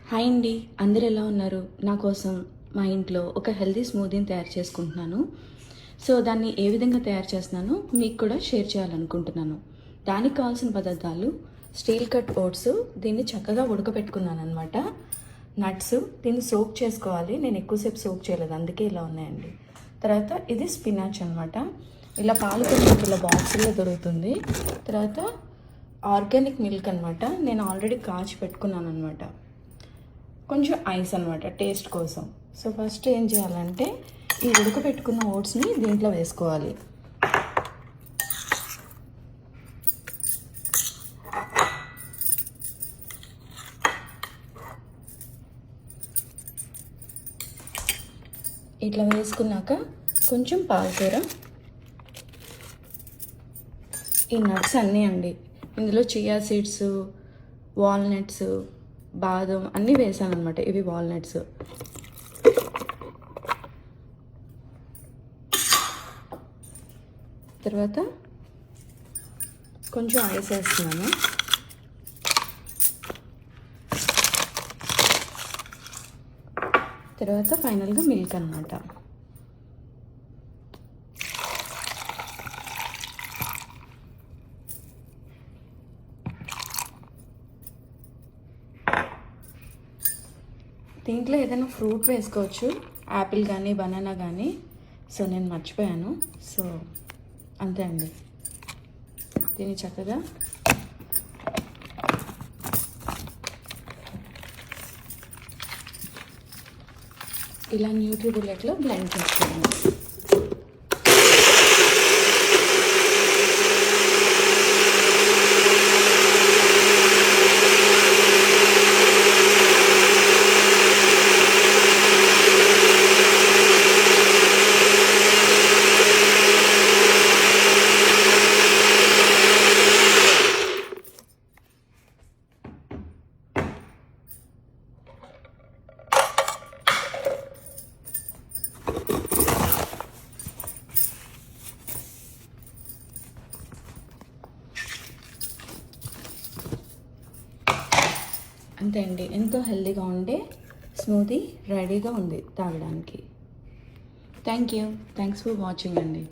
Hi అండి, అందరు ఎలా ఉన్నారు? నా కోసం మా ఇంట్లో ఒక హెల్తీ స్మూదీని తయారు చేసుకుంటున్నాను. సో దాన్ని ఏ విధంగా తయారు చేస్తున్నానో మీకు కూడా షేర్ చేయాలనుకుంటున్నాను. దానికి కావాల్సిన పదార్థాలు: స్టీల్ కట్ ఓట్స్, దీన్ని చక్కగా ఉడకబెట్టుకున్నాను అనమాట. నట్స్, దీన్ని సోక్ చేసుకోవాలి. నేను ఎక్కువసేపు సోక్ చేయలేదు, అందుకే ఇలా ఉన్నాయండి. తర్వాత ఇది స్పినాచ్ అనమాట. ఇలా పాలు ఇలా బాక్సుల్లో దొరుకుతుంది. తర్వాత ఆర్గానిక్ మిల్క్ అనమాట. నేను ఆల్రెడీ కాచి పెట్టుకున్నాను అనమాట. కొంచెం ఐస్ అనమాట టేస్ట్ కోసం. సో ఫస్ట్ ఏం చేయాలంటే ఈ ఉడకబెట్టుకున్న ఓట్స్ని దీంట్లో వేసుకోవాలి. ఇట్లా వేసుకున్నాక కొంచెం పాలకూర, ఈ నట్స్ అన్నీ అండి. ఇందులో చియా సీడ్స్, వాల్నట్స్, బాదం అన్నీ వేసాను అనమాట. ఇవి వాల్నట్స్. తర్వాత కొంచెం ఐస్ వేస్తున్నాను. తర్వాత ఫైనల్గా మిల్క్ అనమాట. దీంట్లో ఏదైనా ఫ్రూట్ వేసుకోవచ్చు, యాపిల్ కానీ బనానా కానీ. సో నేను మర్చిపోయాను. సో అంతే అండి. దీన్ని చక్కగా ఇలా న్యూట్రీ బుల్లెట్లో బ్లెండ్ చేసుకోండి. అంతే అండి. ఎంతో హెల్తీగా ఉండే స్మూదీ రెడీగా ఉంది తాగడానికి. థ్యాంక్స్ ఫర్ వాచింగ్ అండి.